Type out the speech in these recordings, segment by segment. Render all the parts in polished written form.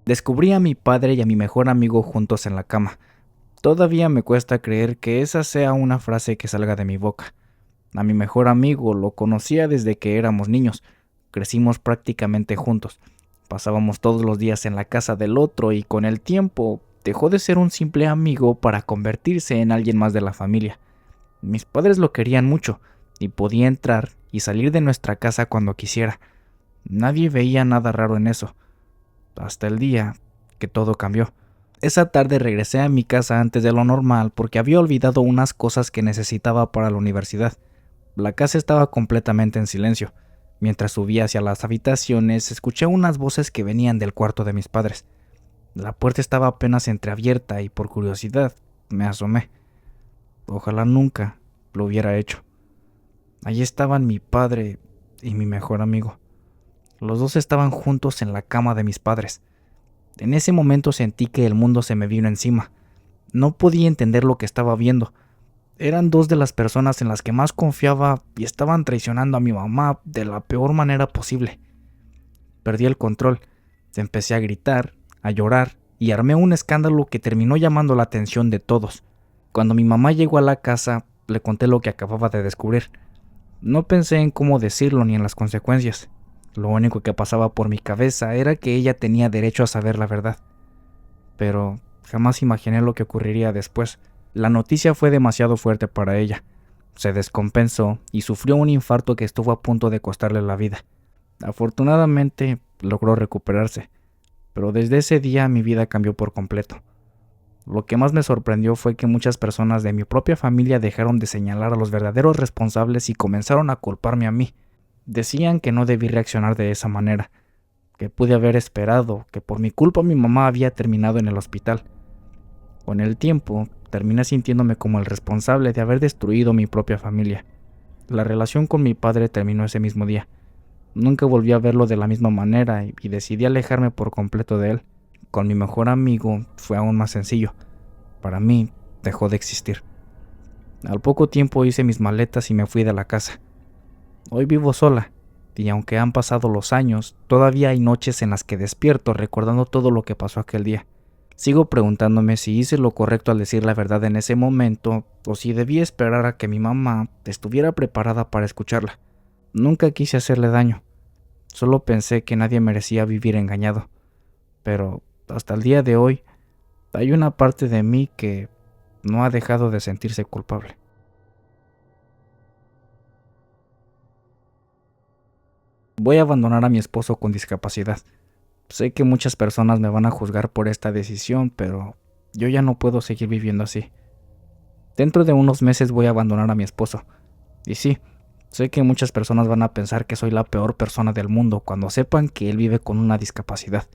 Descubrí a mi padre y a mi mejor amigo juntos en la cama. Todavía me cuesta creer que esa sea una frase que salga de mi boca. A mi mejor amigo lo conocía desde que éramos niños. Crecimos prácticamente juntos. Pasábamos todos los días en la casa del otro y con el tiempo dejó de ser un simple amigo para convertirse en alguien más de la familia. Mis padres lo querían mucho y podía entrar y salir de nuestra casa cuando quisiera. Nadie veía nada raro en eso, hasta el día que todo cambió. Esa tarde regresé a mi casa antes de lo normal porque había olvidado unas cosas que necesitaba para la universidad. La casa estaba completamente en silencio. Mientras subía hacia las habitaciones, escuché unas voces que venían del cuarto de mis padres. La puerta estaba apenas entreabierta y por curiosidad me asomé. Ojalá nunca lo hubiera hecho. Allí estaban mi padre y mi mejor amigo. Los dos estaban juntos en la cama de mis padres. En ese momento sentí que el mundo se me vino encima. No podía entender lo que estaba viendo. Eran dos de las personas en las que más confiaba y estaban traicionando a mi mamá de la peor manera posible. Perdí el control. Empecé a gritar, a llorar y armé un escándalo que terminó llamando la atención de todos. Cuando mi mamá llegó a la casa, le conté lo que acababa de descubrir. No pensé en cómo decirlo ni en las consecuencias. Lo único que pasaba por mi cabeza era que ella tenía derecho a saber la verdad. Pero jamás imaginé lo que ocurriría después. La noticia fue demasiado fuerte para ella. Se descompensó y sufrió un infarto que estuvo a punto de costarle la vida. Afortunadamente logró recuperarse, pero desde ese día mi vida cambió por completo. Lo que más me sorprendió fue que muchas personas de mi propia familia dejaron de señalar a los verdaderos responsables y comenzaron a culparme a mí. Decían que no debí reaccionar de esa manera, que pude haber esperado, que por mi culpa mi mamá había terminado en el hospital. Con el tiempo, terminé sintiéndome como el responsable de haber destruido mi propia familia. La relación con mi padre terminó ese mismo día. Nunca volví a verlo de la misma manera y decidí alejarme por completo de él. Con mi mejor amigo fue aún más sencillo. Para mí, dejó de existir. Al poco tiempo hice mis maletas y me fui de la casa. Hoy vivo sola, y aunque han pasado los años, todavía hay noches en las que despierto recordando todo lo que pasó aquel día. Sigo preguntándome si hice lo correcto al decir la verdad en ese momento, o si debí esperar a que mi mamá estuviera preparada para escucharla. Nunca quise hacerle daño, solo pensé que nadie merecía vivir engañado. Pero hasta el día de hoy, hay una parte de mí que no ha dejado de sentirse culpable. Voy a abandonar a mi esposo con discapacidad. Sé que muchas personas me van a juzgar por esta decisión, pero yo ya no puedo seguir viviendo así. Dentro de unos meses voy a abandonar a mi esposo. Y sí, sé que muchas personas van a pensar que soy la peor persona del mundo cuando sepan que él vive con una discapacidad.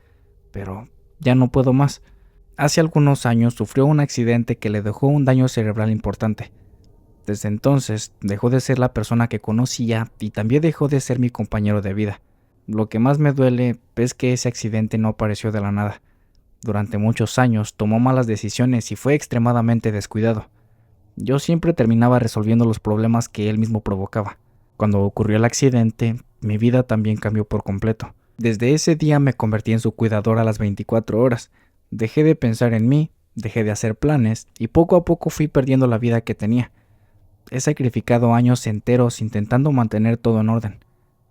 Pero ya no puedo más. Hace algunos años sufrió un accidente que le dejó un daño cerebral importante. Desde entonces dejó de ser la persona que conocía y también dejó de ser mi compañero de vida. Lo que más me duele es que ese accidente no apareció de la nada. Durante muchos años tomó malas decisiones y fue extremadamente descuidado. Yo siempre terminaba resolviendo los problemas que él mismo provocaba. Cuando ocurrió el accidente, mi vida también cambió por completo. Desde ese día me convertí en su cuidador a las 24 horas. Dejé de pensar en mí, dejé de hacer planes y poco a poco fui perdiendo la vida que tenía. He sacrificado años enteros intentando mantener todo en orden.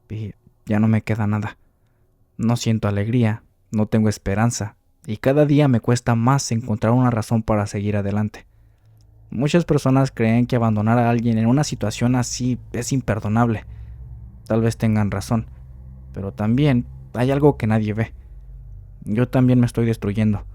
Y ya no me queda nada. No siento alegría, no tengo esperanza, y cada día me cuesta más encontrar una razón para seguir adelante. Muchas personas creen que abandonar a alguien en una situación así es imperdonable. Tal vez tengan razón, pero también hay algo que nadie ve. Yo también me estoy destruyendo.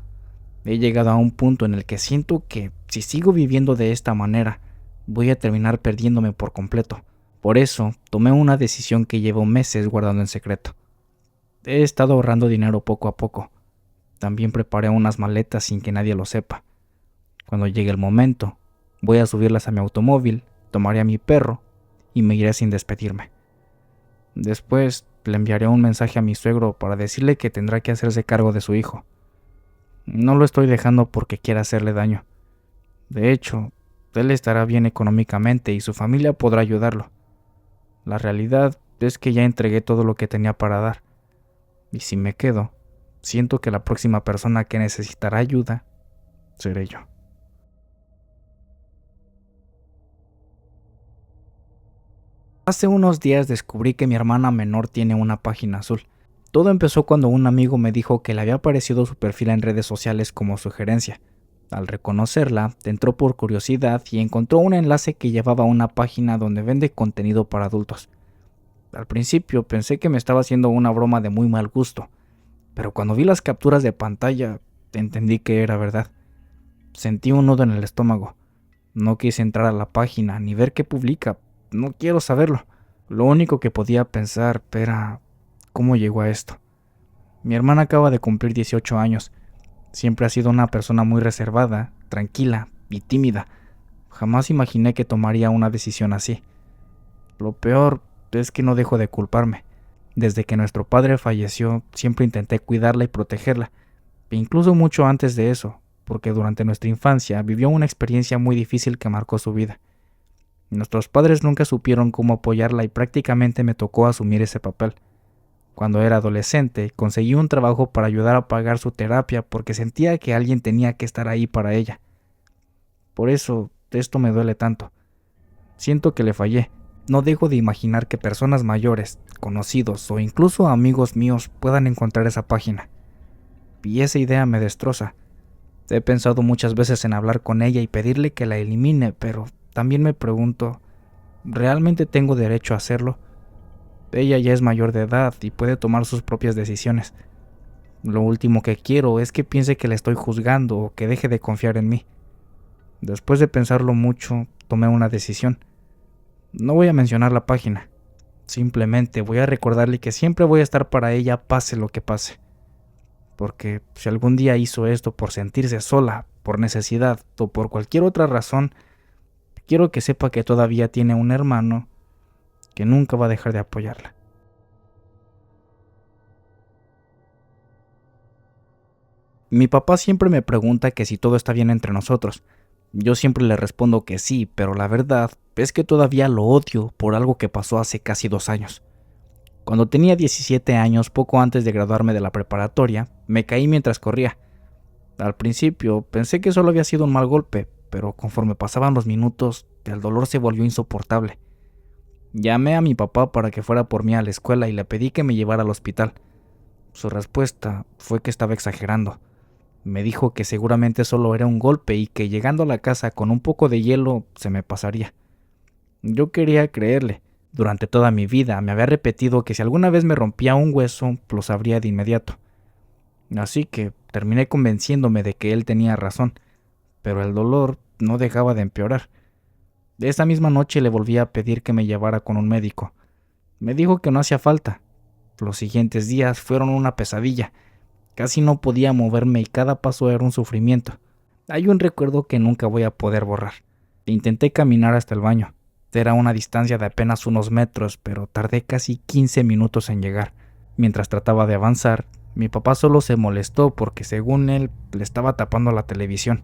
He llegado a un punto en el que siento que si sigo viviendo de esta manera, voy a terminar perdiéndome por completo. Por eso, tomé una decisión que llevo meses guardando en secreto. He estado ahorrando dinero poco a poco. También preparé unas maletas sin que nadie lo sepa. Cuando llegue el momento, voy a subirlas a mi automóvil, tomaré a mi perro y me iré sin despedirme. Después le enviaré un mensaje a mi suegro para decirle que tendrá que hacerse cargo de su hijo. No lo estoy dejando porque quiera hacerle daño. De hecho, él estará bien económicamente y su familia podrá ayudarlo. La realidad es que ya entregué todo lo que tenía para dar. Y si me quedo, Siento que la próxima persona que necesitará ayuda seré yo. Hace unos días descubrí que mi hermana menor tiene una página azul. Todo empezó cuando un amigo me dijo que le había aparecido su perfil en redes sociales como sugerencia. Al reconocerla, entró por curiosidad y encontró un enlace que llevaba a una página donde vende contenido para adultos. Al principio pensé que me estaba haciendo una broma de muy mal gusto, pero cuando vi las capturas de pantalla, entendí que era verdad. Sentí un nudo en el estómago. No quise entrar a la página ni ver qué publica. No quiero saberlo. Lo único que podía pensar era cómo llegó a esto. Mi hermana acaba de cumplir 18 años. Siempre ha sido una persona muy reservada, tranquila y tímida. Jamás imaginé que tomaría una decisión así. Lo peor es que no dejo de culparme. Desde que nuestro padre falleció, siempre intenté cuidarla y protegerla, e incluso mucho antes de eso, porque durante nuestra infancia vivió una experiencia muy difícil que marcó su vida. Nuestros padres nunca supieron cómo apoyarla y prácticamente me tocó asumir ese papel. Cuando era adolescente, conseguí un trabajo para ayudar a pagar su terapia porque sentía que alguien tenía que estar ahí para ella. Por eso, esto me duele tanto. Siento que le fallé. No dejo de imaginar que personas mayores, conocidos o incluso amigos míos puedan encontrar esa página. Y esa idea me destroza. He pensado muchas veces en hablar con ella y pedirle que la elimine, pero también me pregunto, ¿realmente tengo derecho a hacerlo? Ella ya es mayor de edad y puede tomar sus propias decisiones. Lo último que quiero es que piense que la estoy juzgando o que deje de confiar en mí. Después de pensarlo mucho, tomé una decisión. No voy a mencionar la página. Simplemente voy a recordarle que siempre voy a estar para ella pase lo que pase. Porque si algún día hizo esto por sentirse sola, por necesidad o por cualquier otra razón, quiero que sepa que todavía tiene un hermano que nunca va a dejar de apoyarla. Mi papá siempre me pregunta que si todo está bien entre nosotros. Yo siempre le respondo que sí, pero la verdad es que todavía lo odio por algo que pasó hace casi 2 años. Cuando tenía 17 años, poco antes de graduarme de la preparatoria, me caí mientras corría. Al principio pensé que solo había sido un mal golpe, pero conforme pasaban los minutos, el dolor se volvió insoportable. Llamé a mi papá para que fuera por mí a la escuela y le pedí que me llevara al hospital. Su respuesta fue que estaba exagerando. Me dijo que seguramente solo era un golpe y que llegando a la casa con un poco de hielo se me pasaría. Yo quería creerle. Durante toda mi vida me había repetido que si alguna vez me rompía un hueso, lo sabría de inmediato. Así que terminé convenciéndome de que él tenía razón, pero el dolor no dejaba de empeorar. Esa misma noche le volví a pedir que me llevara con un médico. Me dijo que no hacía falta. Los siguientes días fueron una pesadilla. Casi no podía moverme y cada paso era un sufrimiento. Hay un recuerdo que nunca voy a poder borrar. Intenté caminar hasta el baño. Era una distancia de apenas unos metros, pero tardé casi 15 minutos en llegar. Mientras trataba de avanzar, mi papá solo se molestó porque, según él, le estaba tapando la televisión.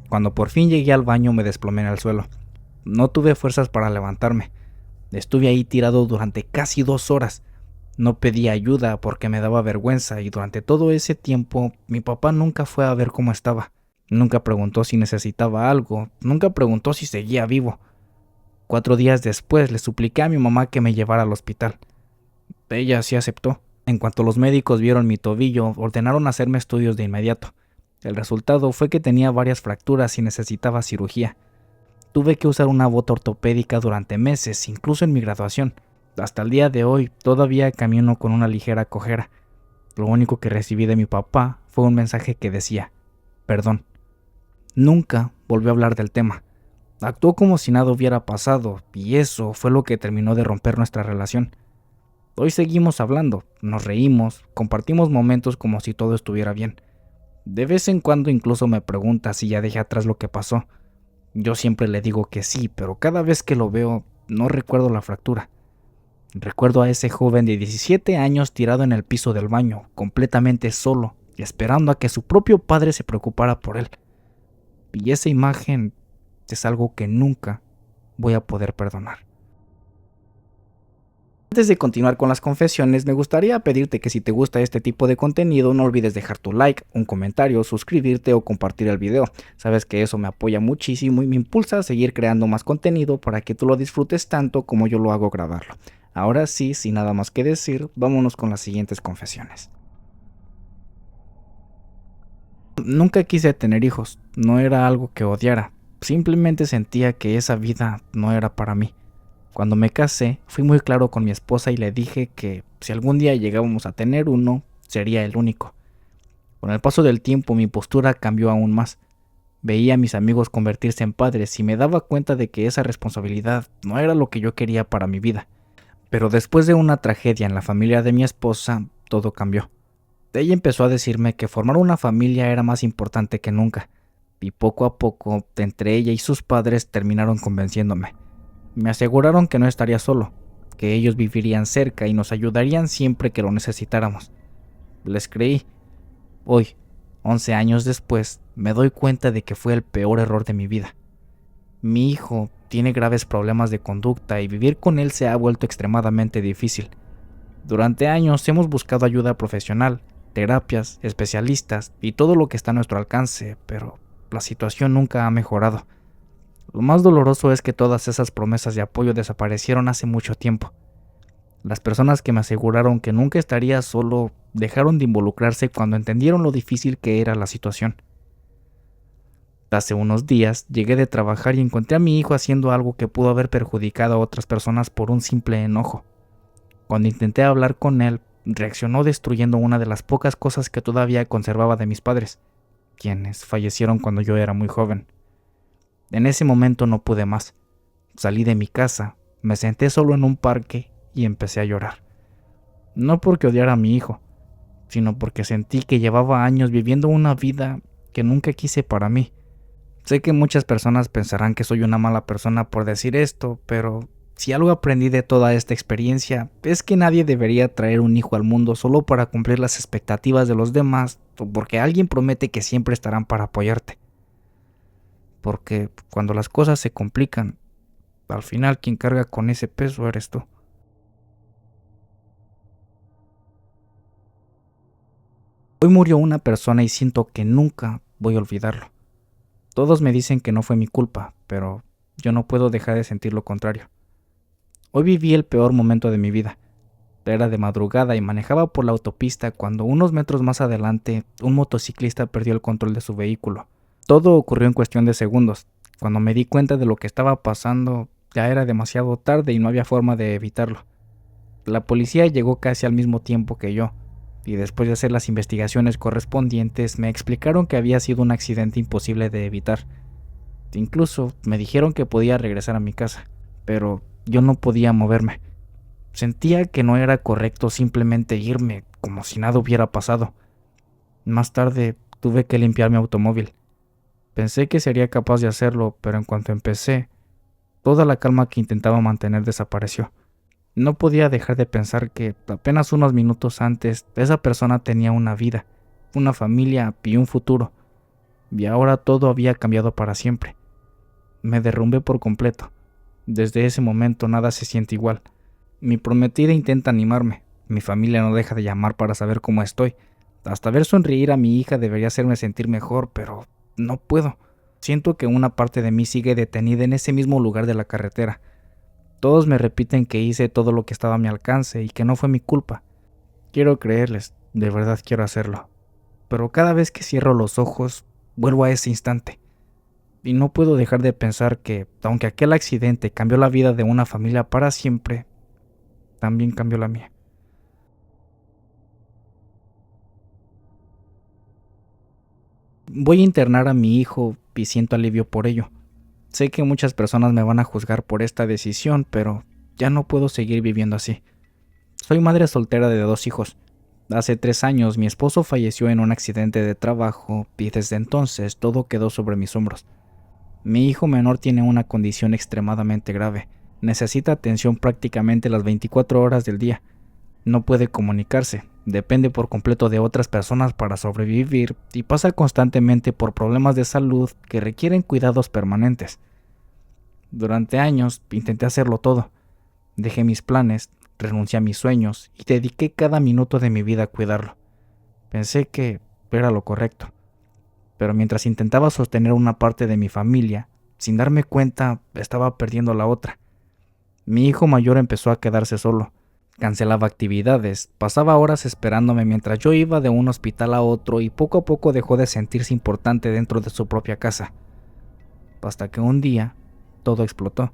Cuando por fin llegué al baño me desplomé en el suelo. No tuve fuerzas para levantarme. Estuve ahí tirado durante casi 2 horas. No pedí ayuda porque me daba vergüenza y durante todo ese tiempo mi papá nunca fue a ver cómo estaba. Nunca preguntó si necesitaba algo, nunca preguntó si seguía vivo. 4 días después le supliqué a mi mamá que me llevara al hospital. Ella sí aceptó. En cuanto los médicos vieron mi tobillo, ordenaron hacerme estudios de inmediato. El resultado fue que tenía varias fracturas y necesitaba cirugía. Tuve que usar una bota ortopédica durante meses, incluso en mi graduación. Hasta el día de hoy todavía camino con una ligera cojera. Lo único que recibí de mi papá fue un mensaje que decía, perdón. Nunca volvió a hablar del tema. Actuó como si nada hubiera pasado, y eso fue lo que terminó de romper nuestra relación. Hoy seguimos hablando, nos reímos, compartimos momentos como si todo estuviera bien. De vez en cuando incluso me pregunta si ya dejé atrás lo que pasó. Yo siempre le digo que sí, pero cada vez que lo veo no recuerdo la fractura. Recuerdo a ese joven de 17 años tirado en el piso del baño, completamente solo, esperando a que su propio padre se preocupara por él. Y esa imagen es algo que nunca voy a poder perdonar. Antes de continuar con las confesiones, me gustaría pedirte que si te gusta este tipo de contenido, no olvides dejar tu like, un comentario, suscribirte o compartir el video. Sabes que eso me apoya muchísimo y me impulsa a seguir creando más contenido para que tú lo disfrutes tanto como yo lo hago grabarlo. Ahora sí, sin nada más que decir, vámonos con las siguientes confesiones. Nunca quise tener hijos, no era algo que odiara, simplemente sentía que esa vida no era para mí. Cuando me casé, fui muy claro con mi esposa y le dije que si algún día llegábamos a tener uno, sería el único. Con el paso del tiempo mi postura cambió aún más. Veía a mis amigos convertirse en padres y me daba cuenta de que esa responsabilidad no era lo que yo quería para mi vida. Pero después de una tragedia en la familia de mi esposa, todo cambió. Ella empezó a decirme que formar una familia era más importante que nunca, y poco a poco, entre ella y sus padres terminaron convenciéndome. Me aseguraron que no estaría solo, que ellos vivirían cerca y nos ayudarían siempre que lo necesitáramos. Les creí. Hoy, 11 años después, me doy cuenta de que fue el peor error de mi vida. Mi hijo tiene graves problemas de conducta y vivir con él se ha vuelto extremadamente difícil. Durante años hemos buscado ayuda profesional, terapias, especialistas y todo lo que está a nuestro alcance, pero la situación nunca ha mejorado. Lo más doloroso es que todas esas promesas de apoyo desaparecieron hace mucho tiempo. Las personas que me aseguraron que nunca estaría solo dejaron de involucrarse cuando entendieron lo difícil que era la situación. Hace unos días llegué de trabajar y encontré a mi hijo haciendo algo que pudo haber perjudicado a otras personas por un simple enojo. Cuando intenté hablar con él, reaccionó destruyendo una de las pocas cosas que todavía conservaba de mis padres, quienes fallecieron cuando yo era muy joven. En ese momento no pude más. Salí de mi casa, me senté solo en un parque y empecé a llorar. No porque odiara a mi hijo, sino porque sentí que llevaba años viviendo una vida que nunca quise para mí. Sé que muchas personas pensarán que soy una mala persona por decir esto, pero si algo aprendí de toda esta experiencia es que nadie debería traer un hijo al mundo solo para cumplir las expectativas de los demás o porque alguien promete que siempre estarán para apoyarte. Porque cuando las cosas se complican, al final quien carga con ese peso eres tú. Hoy murió una persona y siento que nunca voy a olvidarlo. Todos me dicen que no fue mi culpa, pero yo no puedo dejar de sentir lo contrario. Hoy viví el peor momento de mi vida. Era de madrugada y manejaba por la autopista cuando unos metros más adelante un motociclista perdió el control de su vehículo. Todo ocurrió en cuestión de segundos. Cuando me di cuenta de lo que estaba pasando, ya era demasiado tarde y no había forma de evitarlo. La policía llegó casi al mismo tiempo que yo, y después de hacer las investigaciones correspondientes me explicaron que había sido un accidente imposible de evitar. Incluso me dijeron que podía regresar a mi casa, pero yo no podía moverme. Sentía que no era correcto simplemente irme como si nada hubiera pasado. Más tarde tuve que limpiar mi automóvil. Pensé que sería capaz de hacerlo, pero en cuanto empecé, toda la calma que intentaba mantener desapareció. No podía dejar de pensar que apenas unos minutos antes esa persona tenía una vida, una familia y un futuro, y ahora todo había cambiado para siempre. Me derrumbé por completo. Desde ese momento nada se siente igual. Mi prometida intenta animarme, mi familia no deja de llamar para saber cómo estoy. Hasta ver sonreír a mi hija debería hacerme sentir mejor, pero no puedo. Siento que una parte de mí sigue detenida en ese mismo lugar de la carretera. Todos me repiten que hice todo lo que estaba a mi alcance y que no fue mi culpa. Quiero creerles, de verdad quiero hacerlo. Pero cada vez que cierro los ojos, vuelvo a ese instante. Y no puedo dejar de pensar que, aunque aquel accidente cambió la vida de una familia para siempre, también cambió la mía. Voy a internar a mi hijo y siento alivio por ello. Sé que muchas personas me van a juzgar por esta decisión, pero ya no puedo seguir viviendo así. Soy madre soltera de 2 hijos. Hace 3 años mi esposo falleció en un accidente de trabajo y desde entonces todo quedó sobre mis hombros. Mi hijo menor tiene una condición extremadamente grave. Necesita atención prácticamente las 24 horas del día. No puede comunicarse, depende por completo de otras personas para sobrevivir y pasa constantemente por problemas de salud que requieren cuidados permanentes. Durante años intenté hacerlo todo. Dejé mis planes, renuncié a mis sueños y dediqué cada minuto de mi vida a cuidarlo. Pensé que era lo correcto, pero mientras intentaba sostener una parte de mi familia, sin darme cuenta estaba perdiendo la otra. Mi hijo mayor empezó a quedarse solo. Cancelaba actividades, pasaba horas esperándome mientras yo iba de un hospital a otro y poco a poco dejó de sentirse importante dentro de su propia casa. Hasta que un día, todo explotó.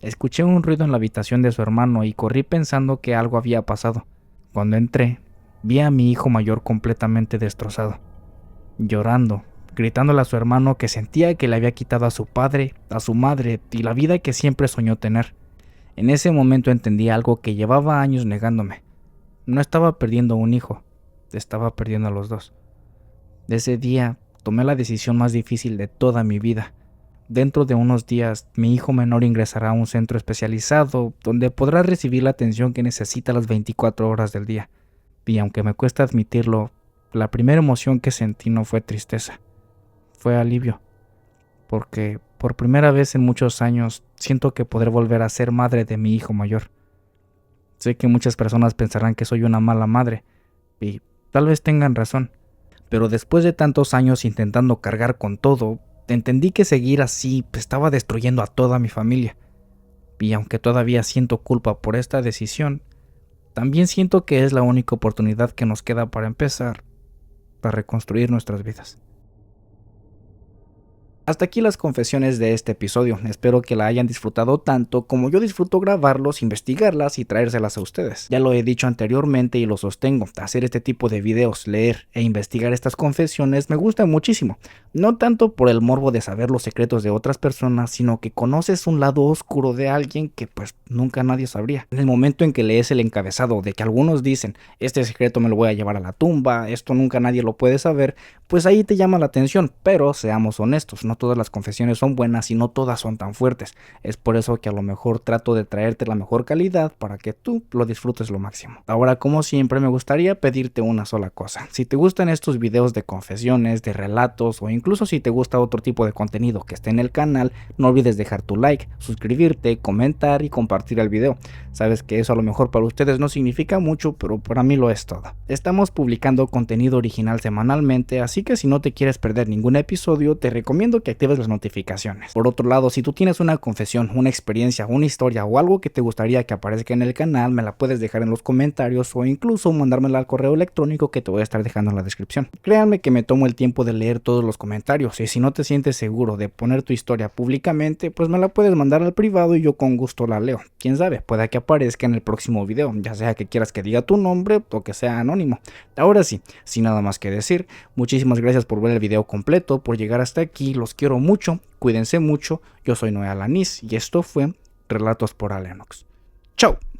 Escuché un ruido en la habitación de su hermano y corrí pensando que algo había pasado. Cuando entré, vi a mi hijo mayor completamente destrozado, llorando, gritándole a su hermano que sentía que le había quitado a su padre, a su madre y la vida que siempre soñó tener. En ese momento entendí algo que llevaba años negándome. No estaba perdiendo un hijo, estaba perdiendo a los dos. Ese día tomé la decisión más difícil de toda mi vida. Dentro de unos días, mi hijo menor ingresará a un centro especializado donde podrá recibir la atención que necesita las 24 horas del día. Y aunque me cuesta admitirlo, la primera emoción que sentí no fue tristeza, fue alivio. Porque por primera vez en muchos años siento que podré volver a ser madre de mi hijo mayor. Sé que muchas personas pensarán que soy una mala madre, y tal vez tengan razón, pero después de tantos años intentando cargar con todo, entendí que seguir así estaba destruyendo a toda mi familia. Y aunque todavía siento culpa por esta decisión, también siento que es la única oportunidad que nos queda para empezar a reconstruir nuestras vidas. Hasta aquí las confesiones de este episodio. Espero que la hayan disfrutado tanto como yo disfruto grabarlos, investigarlas y traérselas a ustedes. Ya lo he dicho anteriormente y lo sostengo, hacer este tipo de videos, leer e investigar estas confesiones me gusta muchísimo. No tanto por el morbo de saber los secretos de otras personas, sino que conoces un lado oscuro de alguien que pues nunca nadie sabría. En el momento en que lees el encabezado de que algunos dicen, este secreto me lo voy a llevar a la tumba, esto nunca nadie lo puede saber, pues ahí te llama la atención, pero seamos honestos, no todas las confesiones son buenas y no todas son tan fuertes. Es por eso que a lo mejor trato de traerte la mejor calidad para que tú lo disfrutes lo máximo. Ahora, como siempre, me gustaría pedirte una sola cosa. Si te gustan estos videos de confesiones, de relatos o incluso si te gusta otro tipo de contenido que esté en el canal, no olvides dejar tu like, suscribirte, comentar y compartir el video. Sabes que eso a lo mejor para ustedes no significa mucho, pero para mí lo es todo. Estamos publicando contenido original semanalmente, así que si no te quieres perder ningún episodio, te recomiendo que actives las notificaciones. Por otro lado, si tú tienes una confesión, una experiencia, una historia o algo que te gustaría que aparezca en el canal, me la puedes dejar en los comentarios o incluso mandármela al correo electrónico que te voy a estar dejando en la descripción. Créanme que me tomo el tiempo de leer todos los comentarios y si no te sientes seguro de poner tu historia públicamente, pues me la puedes mandar al privado y yo con gusto la leo. Quién sabe, puede que aparezca en el próximo video, ya sea que quieras que diga tu nombre o que sea anónimo. Ahora sí, sin nada más que decir, muchísimas gracias por ver el video completo, por llegar hasta aquí, los quiero mucho, cuídense mucho, yo soy Noé Alanís y esto fue Relatos por Alenox. ¡Chao!